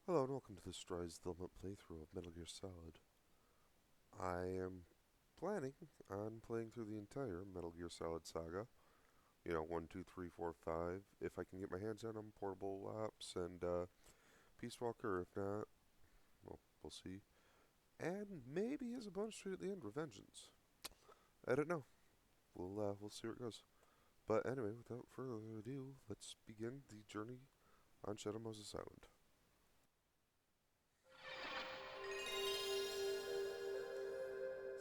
Hello and welcome to the Strides the Limit playthrough of Metal Gear Solid. I am planning on playing through the entire Metal Gear Solid saga. 1, 2, 3, 4, 5. If I can get my hands on them, Portable Ops and Peace Walker. If not, well, we'll see. And maybe as a bonus treat at the end, Revengeance. I don't know. We'll see where it goes. But anyway, without further ado, let's begin the journey on Shadow Moses Island.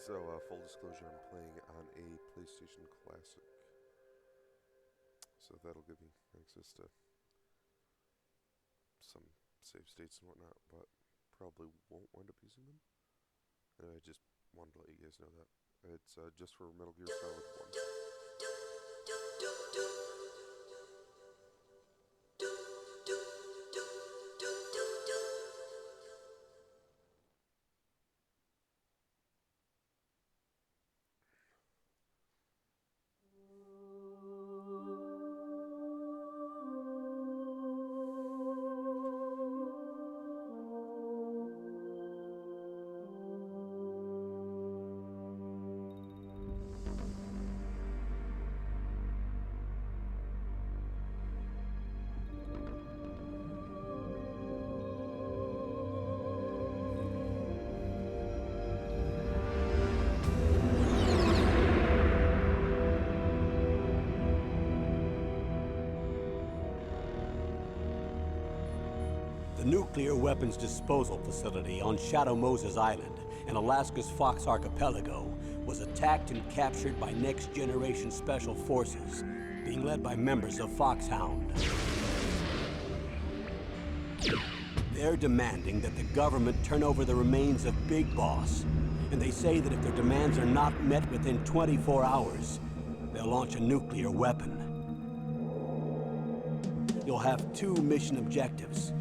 So, full disclosure, I'm playing on a PlayStation Classic. So that'll give me access to some save states and whatnot, but probably won't wind up using them. And I just wanted to let you guys know that. It's just for Metal Gear Solid 1. The nuclear weapons disposal facility on Shadow Moses Island in Alaska's Fox Archipelago was attacked and captured by Next Generation Special Forces, being led by members of Foxhound. They're demanding that the government turn over the remains of Big Boss, and they say that if their demands are not met within 24 hours, they'll launch a nuclear weapon. You'll have two mission objectives.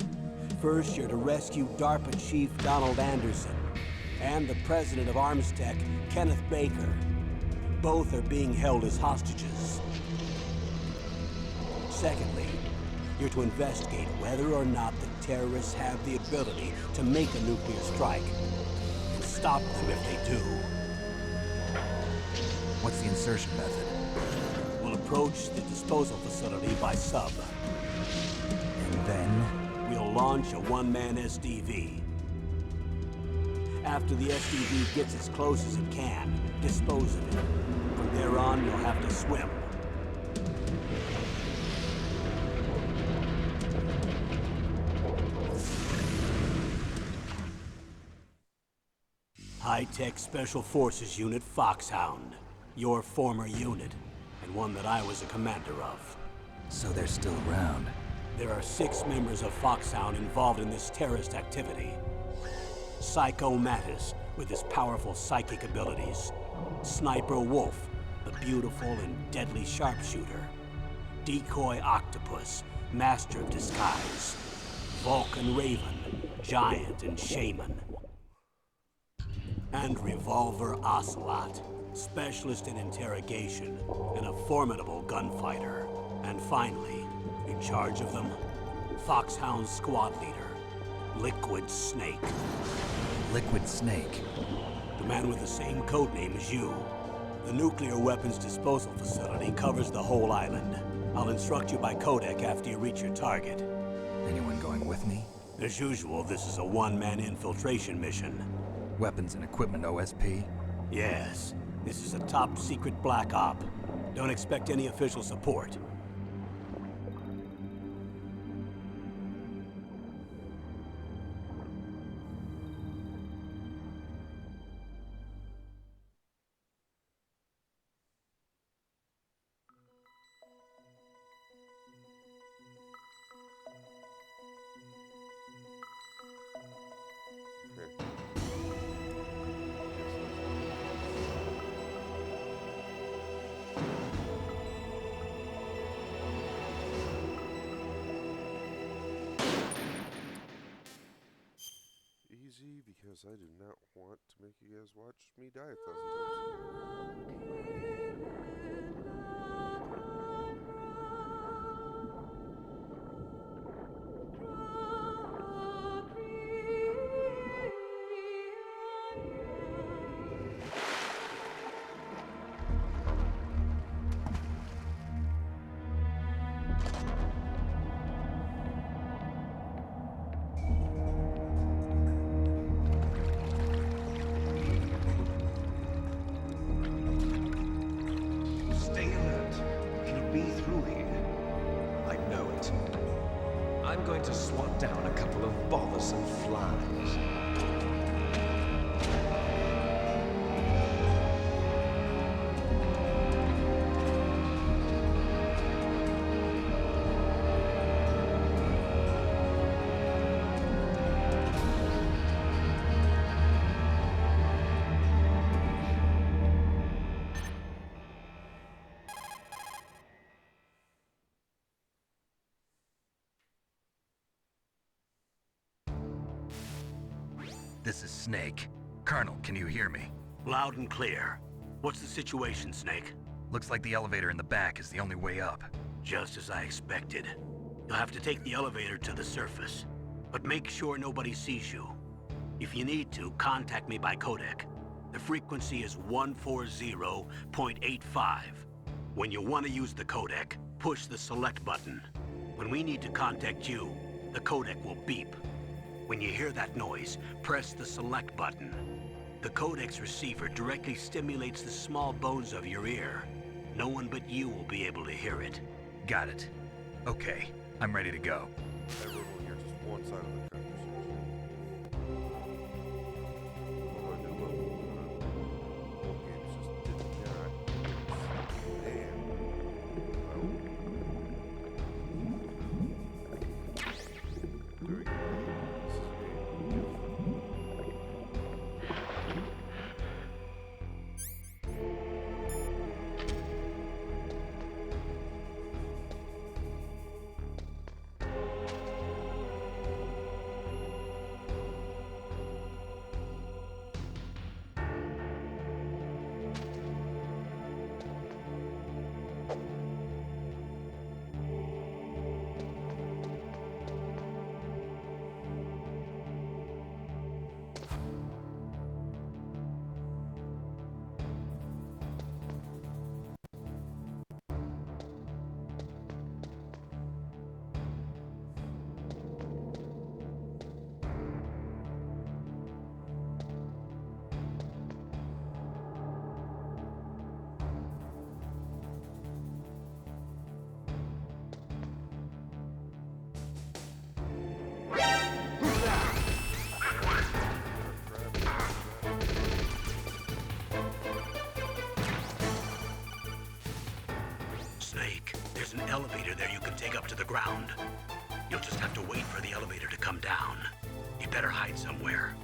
First, you're to rescue DARPA Chief Donald Anderson and the President of Armstech, Kenneth Baker. Both are being held as hostages. Secondly, you're to investigate whether or not the terrorists have the ability to make a nuclear strike and stop them if they do. What's the insertion method? We'll approach the disposal facility by sub. And then? We'll launch a one-man SDV. After the SDV gets as close as it can, dispose of it. From there on, you'll have to swim. High-Tech Special Forces Unit Foxhound. Your former unit, and one that I was a commander of. So they're still around. There are 6 members of Foxhound involved in this terrorist activity. Psycho Mattis, with his powerful psychic abilities. Sniper Wolf, the beautiful and deadly sharpshooter. Decoy Octopus, master of disguise. Vulcan Raven, giant and shaman. And Revolver Ocelot, specialist in interrogation and a formidable gunfighter. And finally, in charge of them, Foxhound's squad leader, Liquid Snake. Liquid Snake? The man with the same codename as you. The nuclear weapons disposal facility covers the whole island. I'll instruct you by codec after you reach your target. Anyone going with me? As usual, this is a one-man infiltration mission. Weapons and equipment OSP? Yes, this is a top-secret black op. Don't expect any official support. Easy, because I do not want to make you guys watch me die 1,000 times. swat down a couple of bothersome flies. This is Snake. Colonel, can you hear me? Loud and clear. What's the situation, Snake? Looks like the elevator in the back is the only way up. Just as I expected. You'll have to take the elevator to the surface. But make sure nobody sees you. If you need to, contact me by codec. The frequency is 140.85. When you want to use the codec, push the select button. When we need to contact you, the codec will beep. When you hear that noise, press the select button. The codec's receiver directly stimulates the small bones of your ear. No one but you will be able to hear it. Got it. Okay, I'm ready to go. Everyone will hear just one side of the conversation. Well, I knew what both games just did not. And, well, very good. This is Snake, there's an elevator there you can take up to the ground. You'll just have to wait for the elevator to come down. You better hide somewhere.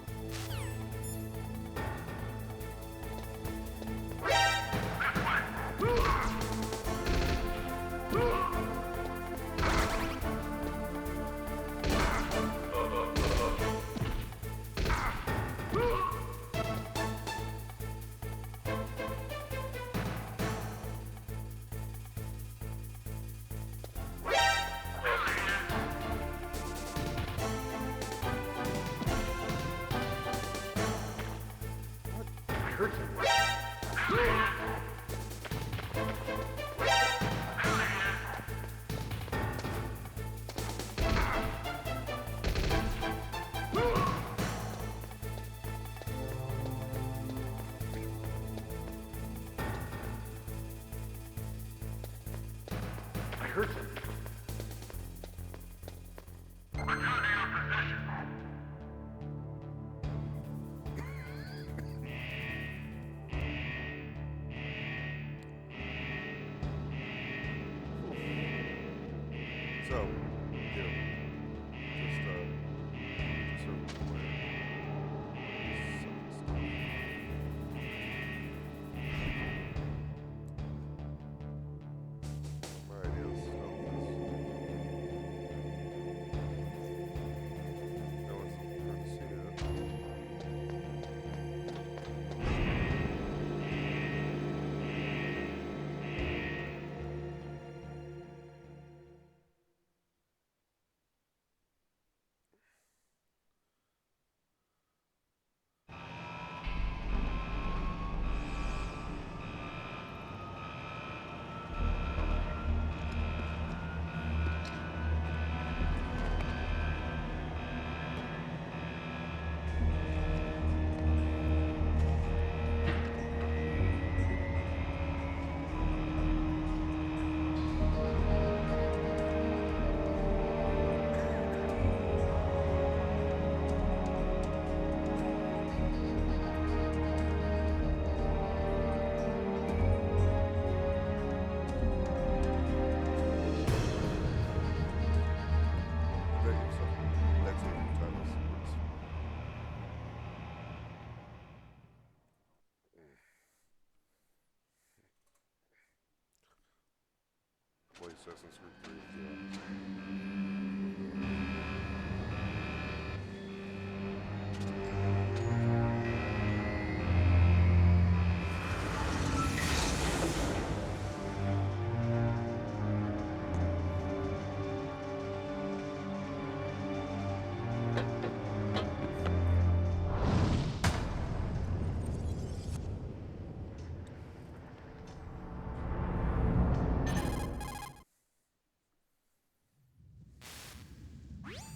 play Assassin's Creed 3 with you.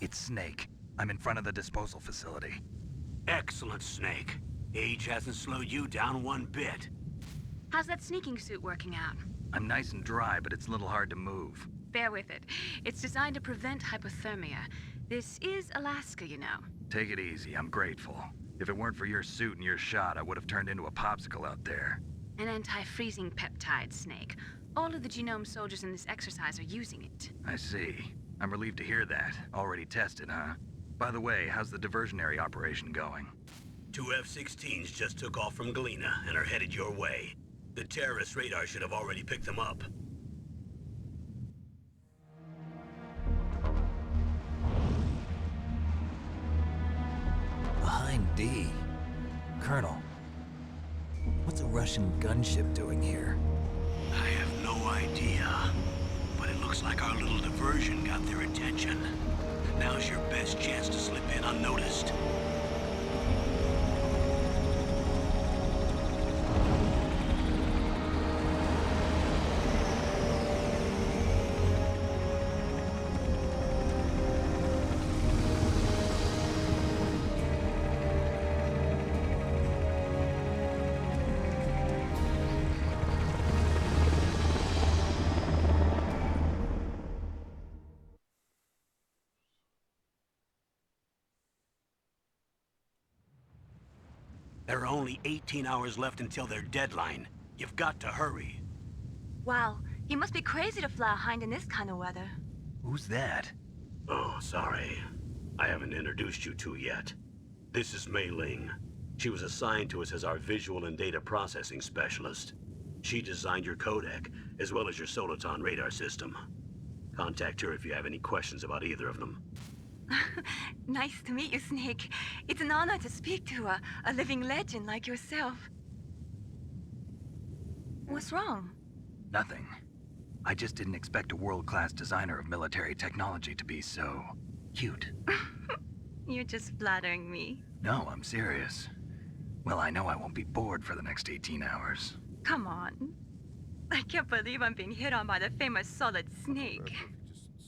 It's Snake. I'm in front of the disposal facility. Excellent, Snake. Age hasn't slowed you down one bit. How's that sneaking suit working out? I'm nice and dry, but it's a little hard to move. Bear with it. It's designed to prevent hypothermia. This is Alaska, you know. Take it easy, I'm grateful. If it weren't for your suit and your shot, I would have turned into a popsicle out there. An anti-freezing peptide, Snake. All of the genome soldiers in this exercise are using it. I see. I'm relieved to hear that. Already tested, huh? By the way, how's the diversionary operation going? 2 F-16s just took off from Galena and are headed your way. The terrorist radar should have already picked them up. Behind D. Colonel, what's a Russian gunship doing here? I have no idea, but it looks like our little diversion got their attention. Now's your best chance to slip in unnoticed. There are only 18 hours left until their deadline. You've got to hurry. Wow, you must be crazy to fly a hind in this kind of weather. Who's that? Oh, sorry. I haven't introduced you to yet. This is Mei Ling. She was assigned to us as our visual and data processing specialist. She designed your codec, as well as your Soliton radar system. Contact her if you have any questions about either of them. Nice to meet you, Snake. It's an honor to speak to a living legend like yourself. What's wrong? Nothing. I just didn't expect a world-class designer of military technology to be so cute. You're just flattering me. No, I'm serious. Well, I know I won't be bored for the next 18 hours. Come on. I can't believe I'm being hit on by the famous Solid Snake.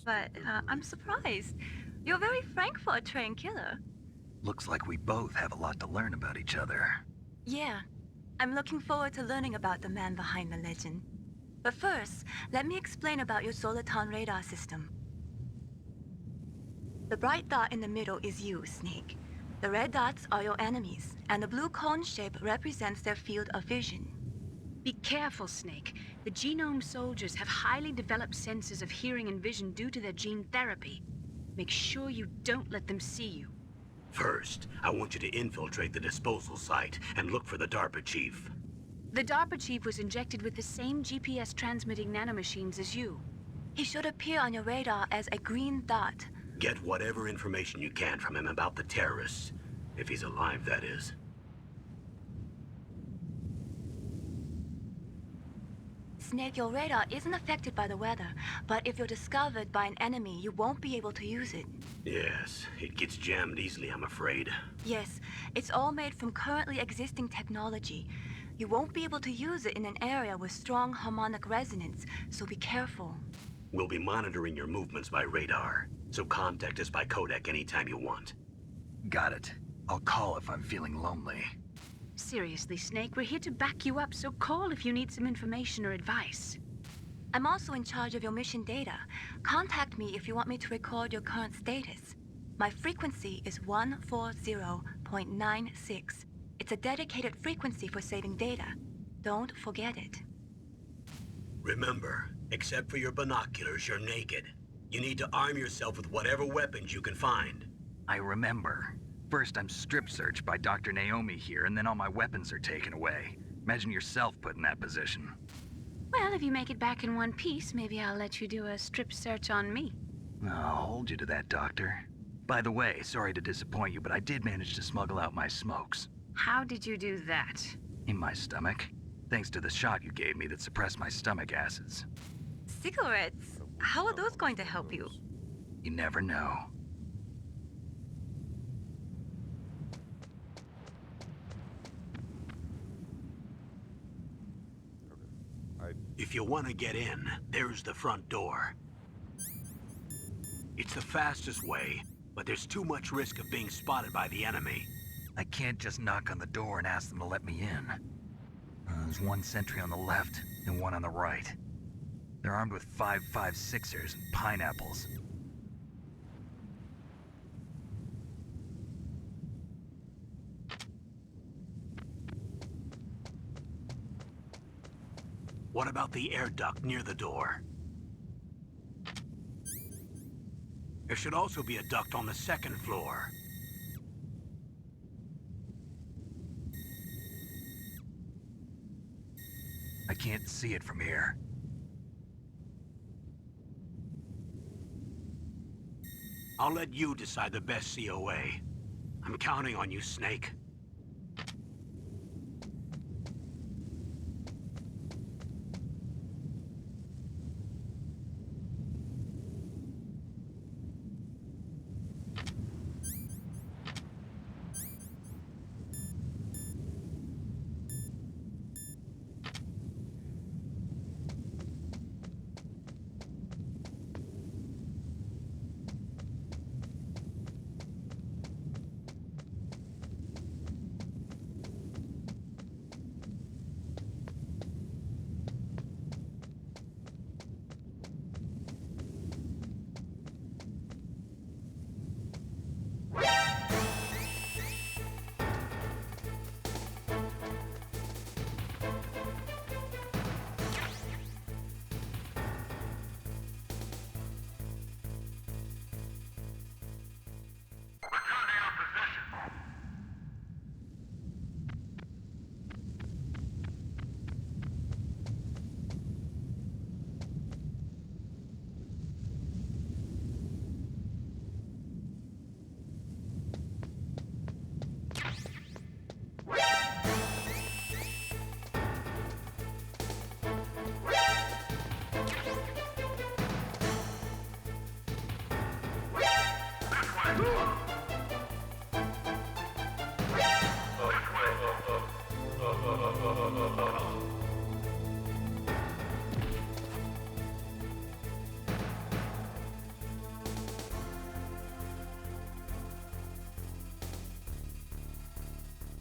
But I'm surprised. You're very frank for a trained killer. Looks like we both have a lot to learn about each other. Yeah. I'm looking forward to learning about the man behind the legend. But first, let me explain about your Soliton radar system. The bright dot in the middle is you, Snake. The red dots are your enemies, and the blue cone shape represents their field of vision. Be careful, Snake. The genome soldiers have highly developed senses of hearing and vision due to their gene therapy. Make sure you don't let them see you. First, I want you to infiltrate the disposal site and look for the DARPA chief. The DARPA chief was injected with the same GPS transmitting nanomachines as you. He should appear on your radar as a green dot. Get whatever information you can from him about the terrorists. If he's alive, that is. Snake, your radar isn't affected by the weather, but if you're discovered by an enemy, you won't be able to use it. Yes, it gets jammed easily, I'm afraid. Yes, it's all made from currently existing technology. You won't be able to use it in an area with strong harmonic resonance, so be careful. We'll be monitoring your movements by radar, so contact us by codec anytime you want. Got it. I'll call if I'm feeling lonely. Seriously, Snake, we're here to back you up, so call if you need some information or advice. I'm also in charge of your mission data. Contact me if you want me to record your current status. My frequency is 140.96. It's a dedicated frequency for saving data. Don't forget it. Remember, except for your binoculars, you're naked. You need to arm yourself with whatever weapons you can find. I remember. First, I'm strip searched by Dr. Naomi here, and then all my weapons are taken away. Imagine yourself put in that position. Well, if you make it back in one piece, maybe I'll let you do a strip search on me. I'll hold you to that, Doctor. By the way, sorry to disappoint you, but I did manage to smuggle out my smokes. How did you do that? In my stomach. Thanks to the shot you gave me that suppressed my stomach acids. Cigarettes? How are those going to help you? You never know. If you want to get in, there's the front door. It's the fastest way, but there's too much risk of being spotted by the enemy. I can't just knock on the door and ask them to let me in. There's one sentry on the left and one on the right. They're armed with 5.56ers and pineapples. What about the air duct near the door? There should also be a duct on the second floor. I can't see it from here. I'll let you decide the best COA. I'm counting on you, Snake.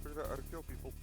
Figured out how to kill people.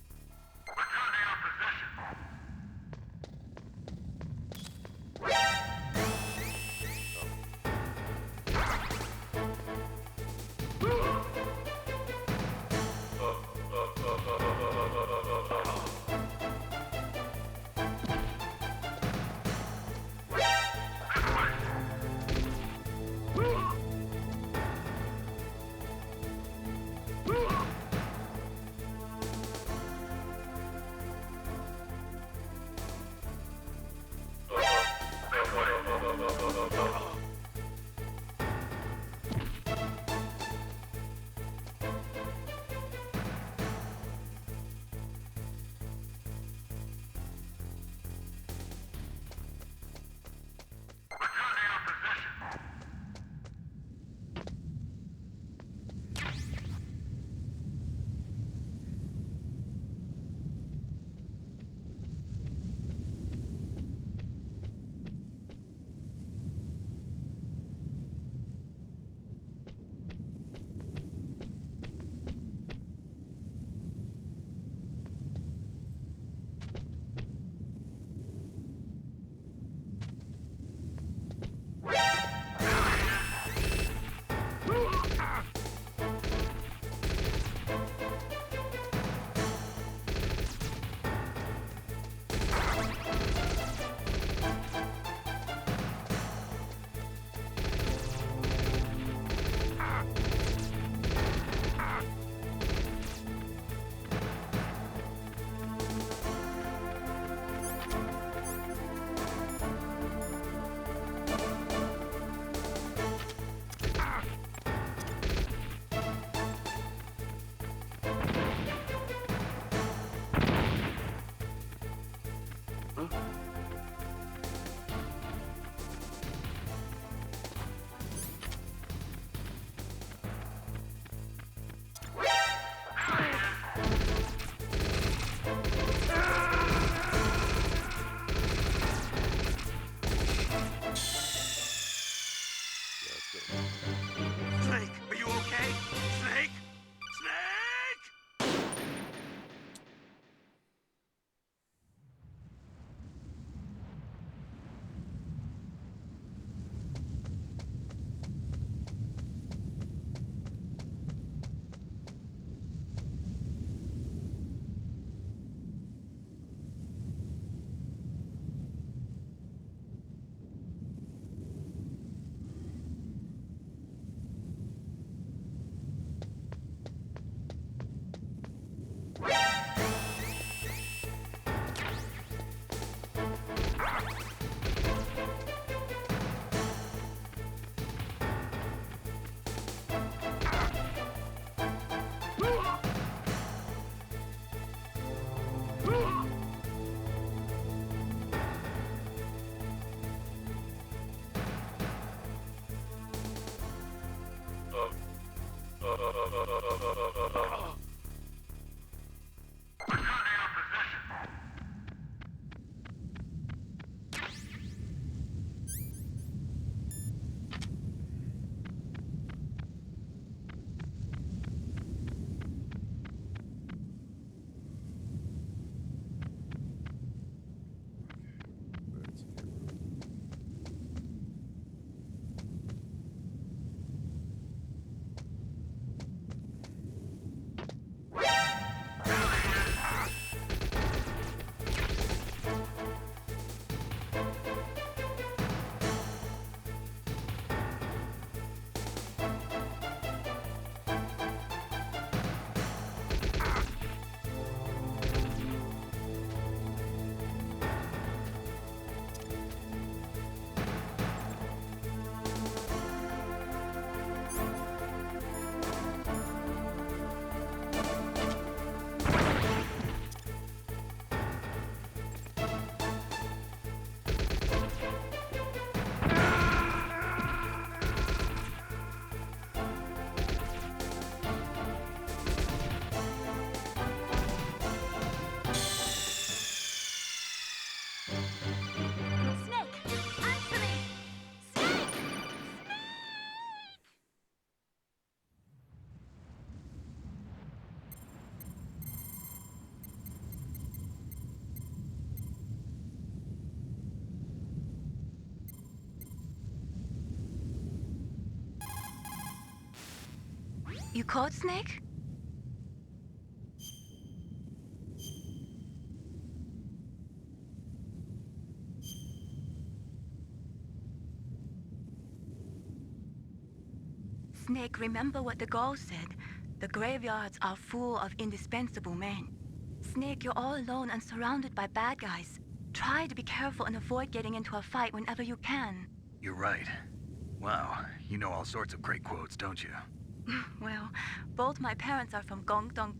That's it. Snake! Answer me! Snake! You caught Snake? Snake, remember what the Gaul said. The graveyards are full of indispensable men. Snake, you're all alone and surrounded by bad guys. Try to be careful and avoid getting into a fight whenever you can. You're right. Wow, you know all sorts of great quotes, don't you? Well, both my parents are from Guangdong.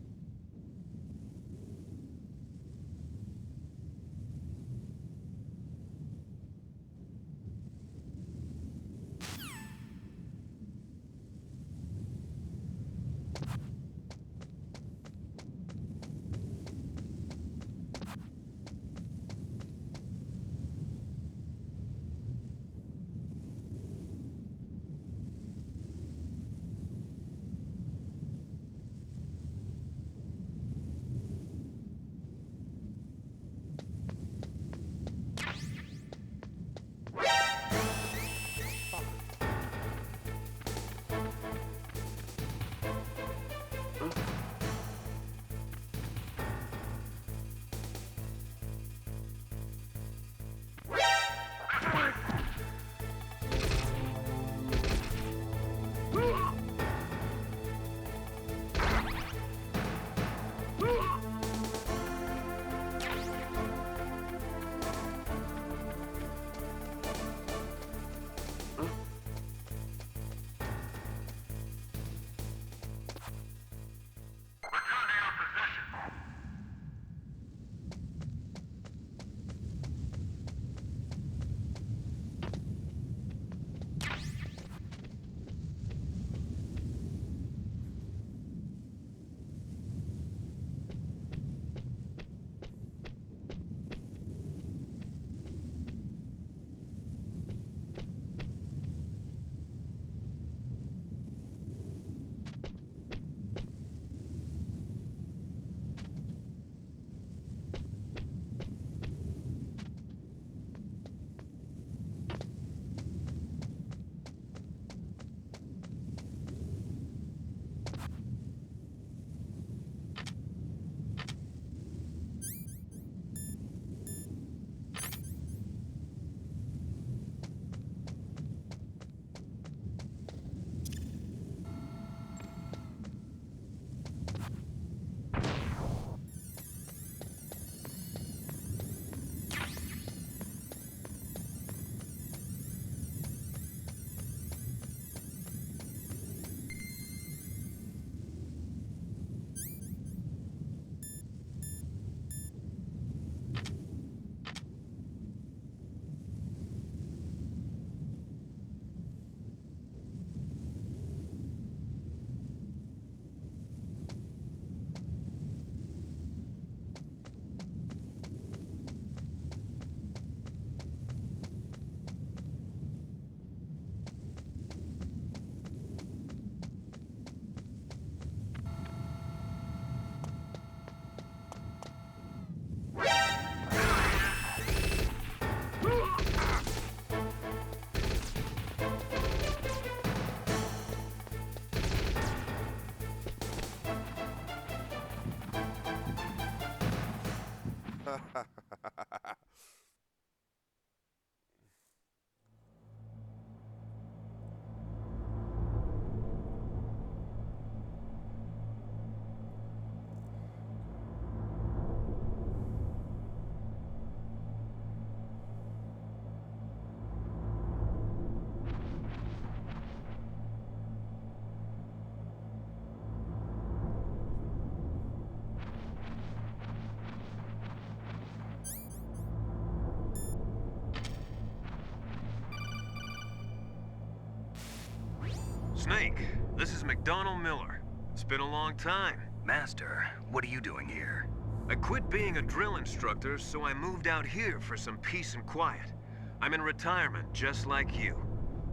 Snake, this is McDonald Miller. It's been a long time. Master, what are you doing here? I quit being a drill instructor, so I moved out here for some peace and quiet. I'm in retirement, just like you.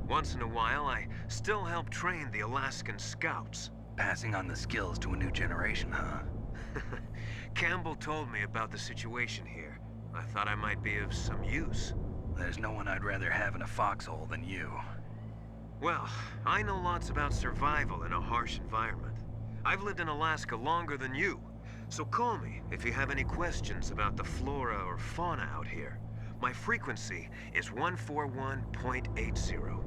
Once in a while, I still help train the Alaskan Scouts. Passing on the skills to a new generation, huh? Campbell told me about the situation here. I thought I might be of some use. There's no one I'd rather have in a foxhole than you. Well, I know lots about survival in a harsh environment. I've lived in Alaska longer than you, so call me if you have any questions about the flora or fauna out here. My frequency is 141.80.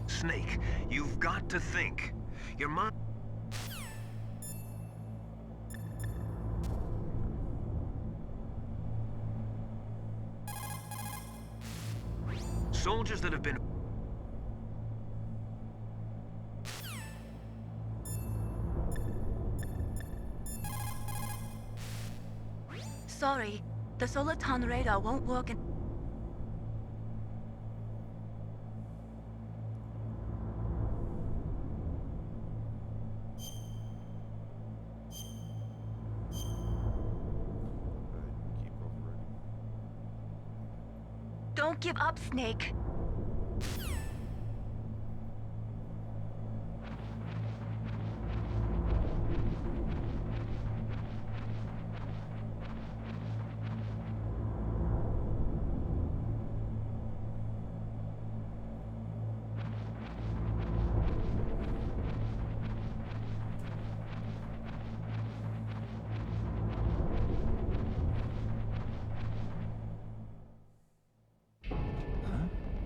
Snake, you've got to think. Your mind... Soldiers that have been... Sorry, the Soliton radar won't work in... Keep operating. Don't give up, Snake.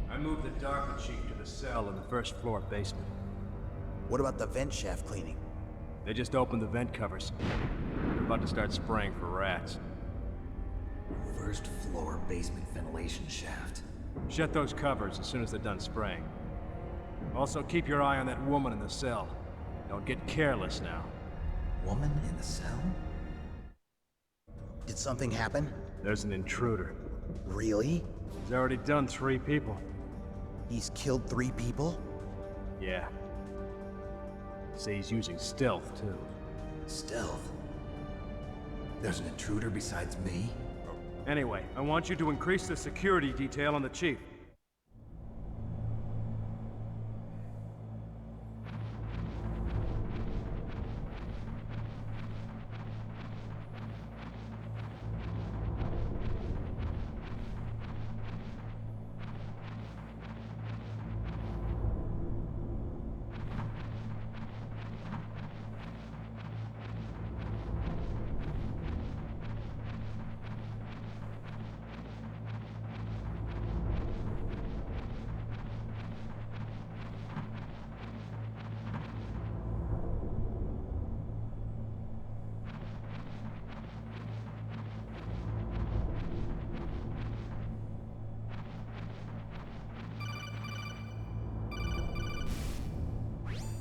I moved the DARPA chief to the cell in the first floor basement. What about the vent shaft cleaning? They just opened the vent covers. They're about to start spraying for rats. First floor basement ventilation shaft. Shut those covers as soon as they're done spraying. Also, keep your eye on that woman in the cell. Don't get careless now. Woman in the cell? Did something happen? There's an intruder. Really? He's already done 3 people. He's killed 3 people? Yeah. Say he's using stealth, too. Stealth? There's an intruder besides me? Anyway, I want you to increase the security detail on the chief.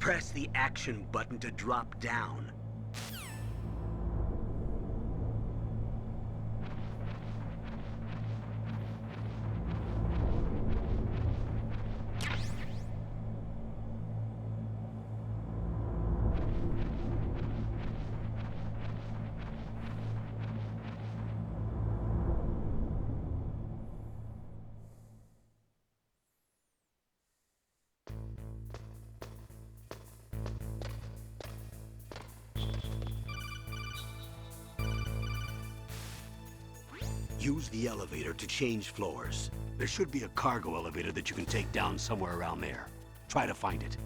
Press the action button to drop down. Use the elevator to change floors. There should be a cargo elevator that you can take down somewhere around there. Try to find it.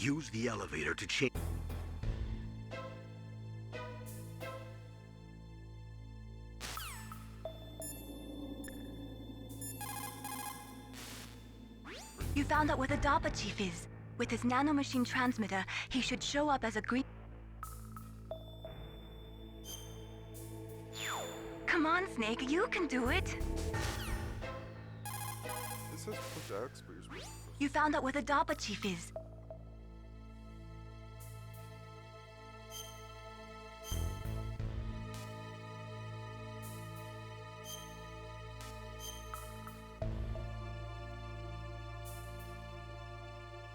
Use the elevator to change. You found out where the DARPA chief is. With his nanomachine transmitter, he should show up as a green... Come on, Snake, you can do it! It says push X, but you're supposed to... You found out where the DARPA chief is.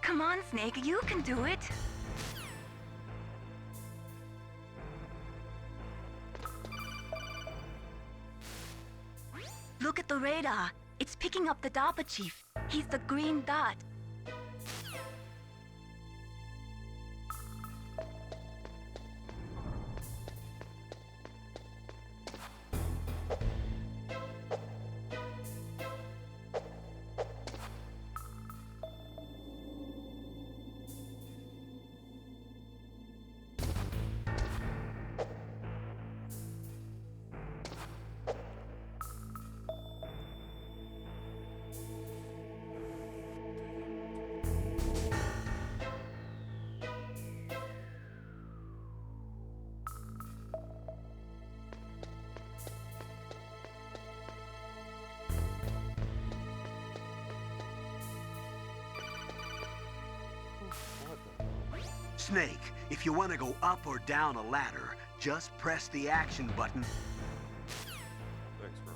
Come on, Snake, you can do it! Look at the radar. It's picking up the DARPA chief. He's the green dot. Snake, if you want to go up or down a ladder, just press the action button. Thanks, bro.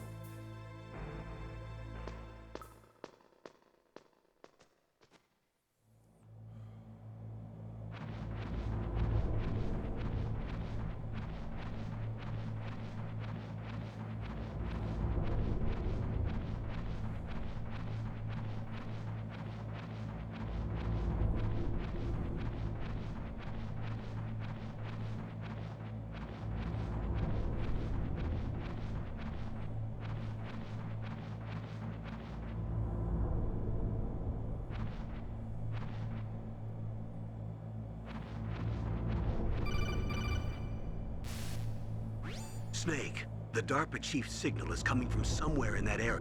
Snake, the DARPA chief's signal is coming from somewhere in that area.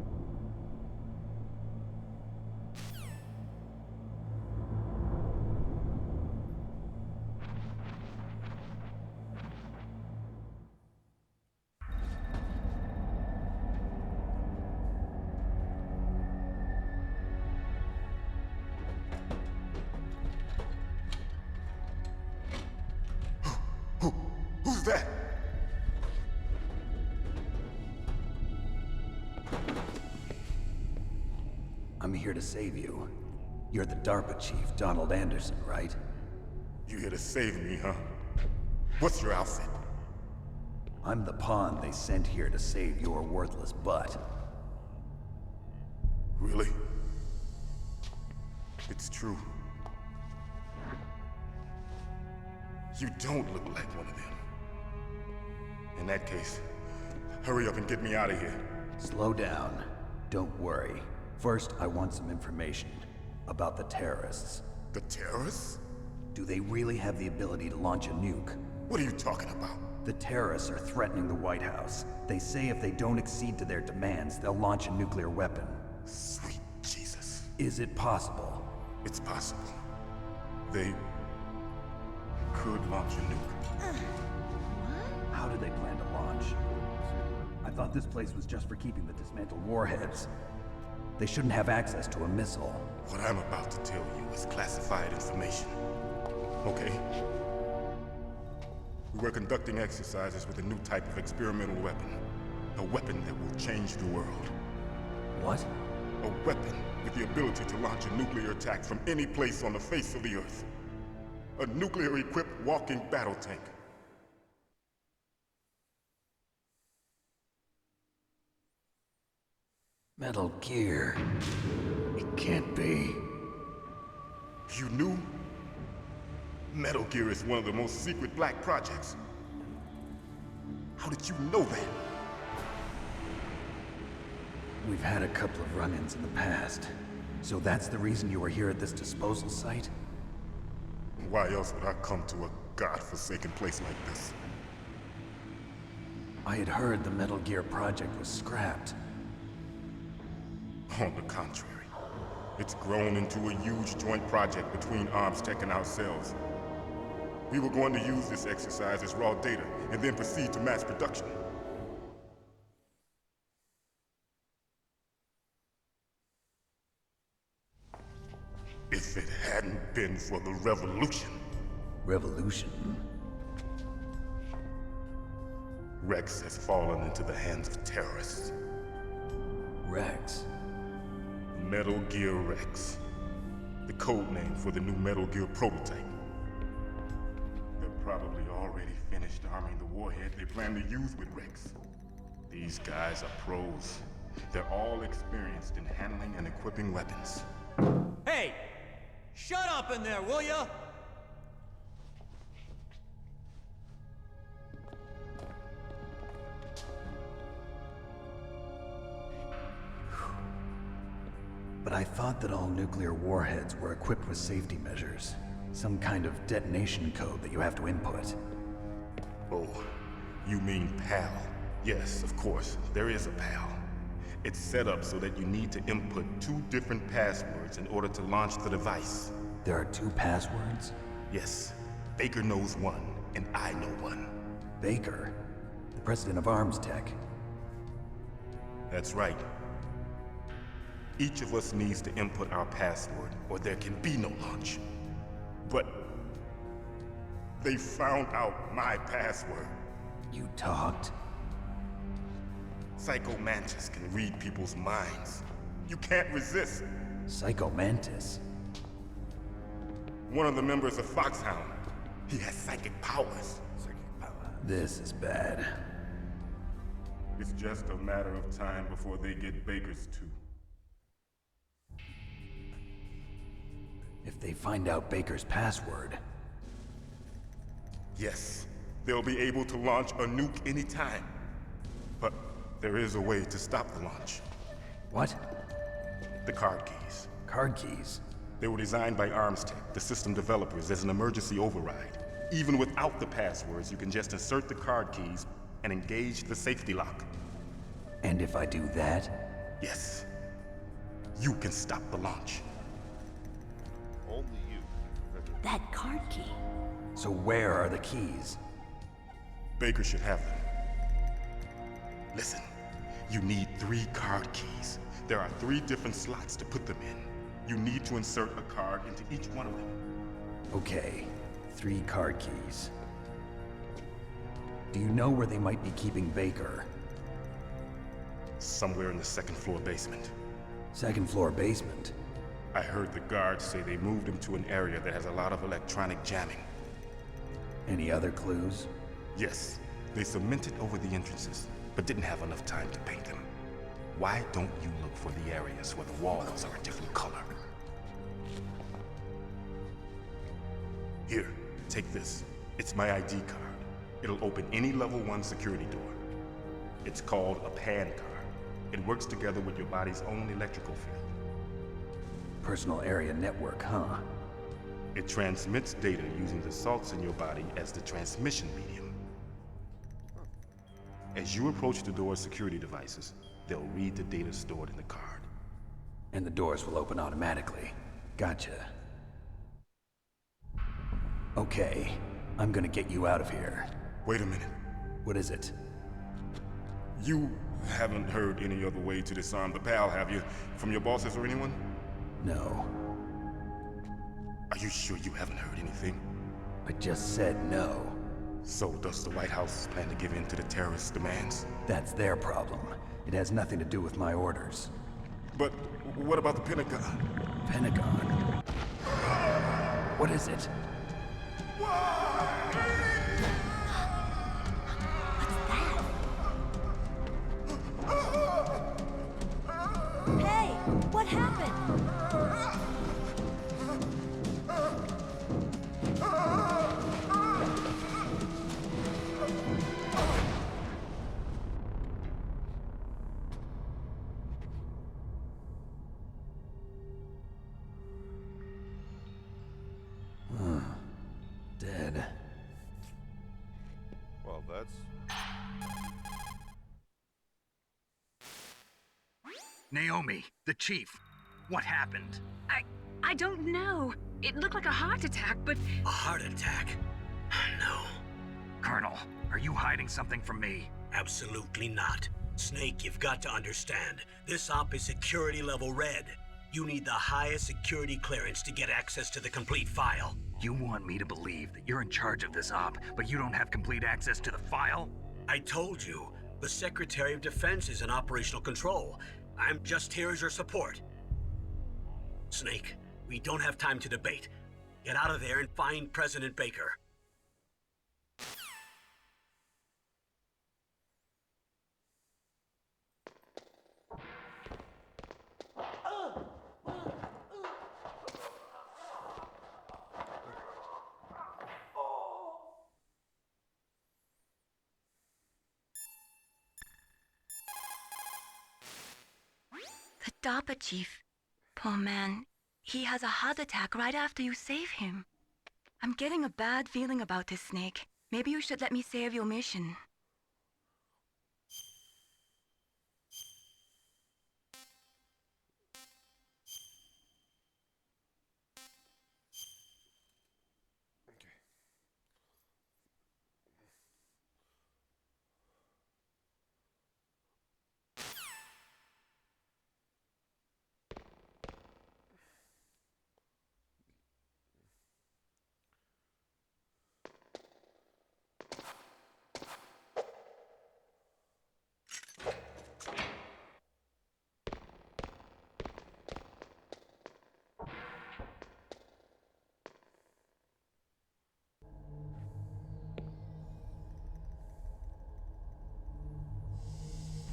Who's that? I'm here to save you. You're the DARPA chief, Donald Anderson, right? You here to save me, huh? What's your outfit? I'm the pawn they sent here to save your worthless butt. Really? It's true. You don't look like one of them. In that case, hurry up and get me out of here. Slow down. Don't worry. First, I want some information about the terrorists. The terrorists? Do they really have the ability to launch a nuke? What are you talking about? The terrorists are threatening the White House. They say if they don't accede to their demands, they'll launch a nuclear weapon. Sweet Jesus. Is it possible? It's possible. They could launch a nuke. How do they plan to launch? I thought this place was just for keeping the dismantled warheads. They shouldn't have access to a missile. What I'm about to tell you is classified information. Okay? We were conducting exercises with a new type of experimental weapon. A weapon that will change the world. What? A weapon with the ability to launch a nuclear attack from any place on the face of the Earth. A nuclear-equipped walking battle tank. Metal Gear. It can't be. You knew? Metal Gear is one of the most secret black projects. How did you know that? We've had a couple of run-ins in the past. So that's the reason you were here at this disposal site? Why else would I come to a godforsaken place like this? I had heard the Metal Gear project was scrapped. On the contrary, it's grown into a huge joint project between ArmsTech and ourselves. We were going to use this exercise as raw data and then proceed to mass production. If it hadn't been for the revolution. Revolution? Rex has fallen into the hands of terrorists. Rex? Metal Gear Rex. The code name for the new Metal Gear prototype. They're probably already finished arming the warhead they plan to use with Rex. These guys are pros. They're all experienced in handling and equipping weapons. Hey! Shut up in there, will ya? But I thought that all nuclear warheads were equipped with safety measures. Some kind of detonation code that you have to input. Oh, you mean PAL? Yes, of course, there is a PAL. It's set up so that you need to input 2 different passwords in order to launch the device. There are 2 passwords? Yes. Baker knows one, and I know one. Baker? The president of ArmsTech? That's right. Each of us needs to input our password, or there can be no launch. But they found out my password. You talked? Psycho Mantis can read people's minds. You can't resist. Psycho Mantis? One of the members of Foxhound. He has psychic powers. This is bad. It's just a matter of time before they get Baker's too. If they find out Baker's password... Yes, they'll be able to launch a nuke anytime. But there is a way to stop the launch. What? The card keys. Card keys? They were designed by ArmsTech, the system developers, as an emergency override. Even without the passwords, you can just insert the card keys and engage the safety lock. And if I do that? Yes. You can stop the launch. Only you. That card key. So where are the keys? Baker should have them. Listen, you need 3 card keys. There are 3 different slots to put them in. You need to insert a card into each one of them. Okay, 3 card keys. Do you know where they might be keeping Baker? Somewhere in the 2nd floor basement. 2nd floor basement? I heard the guards say they moved him to an area that has a lot of electronic jamming. Any other clues? Yes, they cemented over the entrances, but didn't have enough time to paint them. Why don't you look for the areas where the walls are a different color? Here, take this. It's my ID card. It'll open any level 1 security door. It's called a PAN card. It works together with your body's own electrical field. Personal area network, huh? It transmits data using the salts in your body as the transmission medium. As you approach the door's security devices, they'll read the data stored in the card. And the doors will open automatically. Gotcha. Okay, I'm gonna get you out of here. Wait a minute. What is it? You haven't heard any other way to disarm the PAL, have you? From your bosses or anyone? No. Are you sure you haven't heard anything? I just said no. So does the White House plan to give in to the terrorists' demands? That's their problem. It has nothing to do with my orders. But what about the Pentagon? Pentagon? What is it? Hey, what happened? that's... Naomi, the chief. What happened? I don't know. It looked like a heart attack, but... A heart attack? No. Colonel, are you hiding something from me? Absolutely not. Snake, you've got to understand. This op is security level red. You need the highest security clearance to get access to the complete file. You want me to believe that you're in charge of this op, but you don't have complete access to the file? I told you, the Secretary of Defense is in operational control. I'm just here as your support. Snake, we don't have time to debate. Get out of there and find President Baker. The DARPA chief. Poor man. He has a heart attack right after you save him. I'm getting a bad feeling about this, Snake. Maybe you should let me save your mission.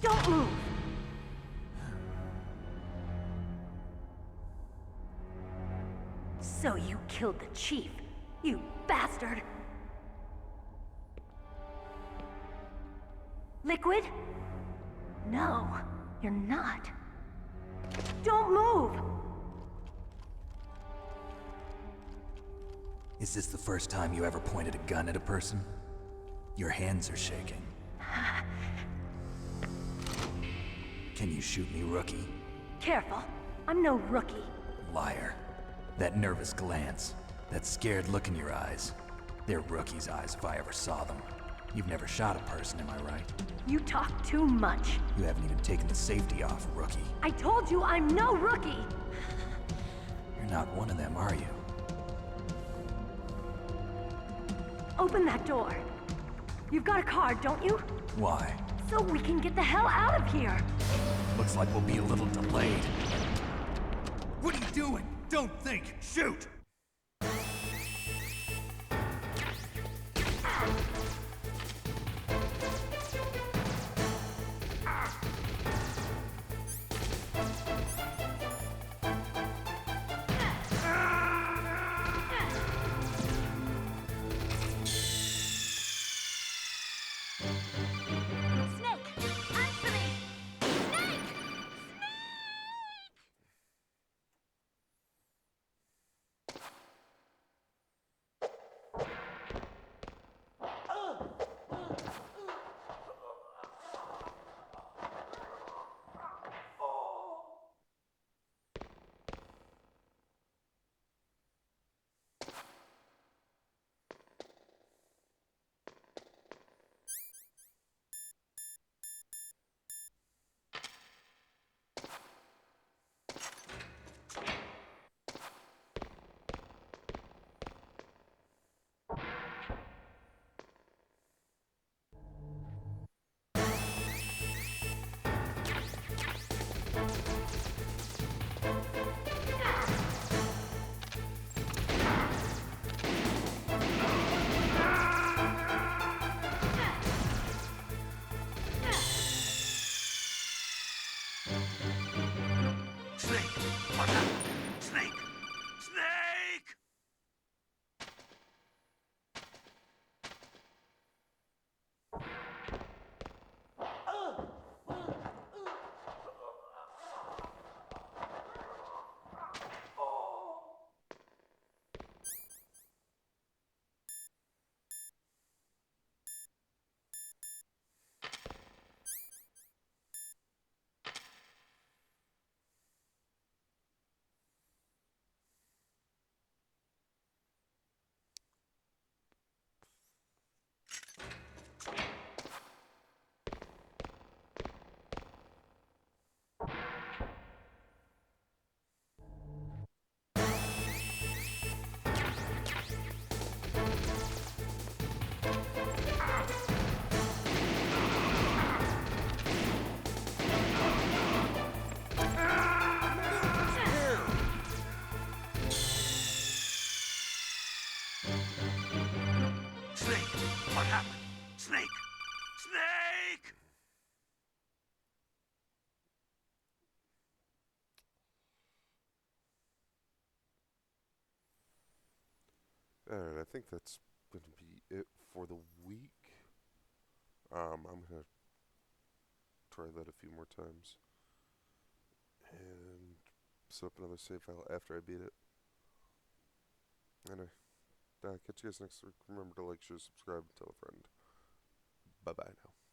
Don't move! So you killed the chief, you bastard! Liquid? No, you're not. Don't move! Is this the first time you ever pointed a gun at a person? Your hands are shaking. Can you shoot me, rookie? Careful, I'm no rookie. Liar. That nervous glance, that scared look in your eyes. They're rookie's eyes if I ever saw them. You've never shot a person, am I right? You talk too much. You haven't even taken the safety off, rookie. I told you I'm no rookie! You're not one of them, are you? Open that door. You've got a card, don't you? Why? So we can get the hell out of here! Looks like we'll be a little delayed. What are you doing? Don't think! Shoot! Alright, I think that's going to be it for the week. I'm going to try that a few more times. And set up another save file after I beat it. Anyway, catch you guys next week. Remember to like, share, subscribe, and tell a friend. Bye-bye now.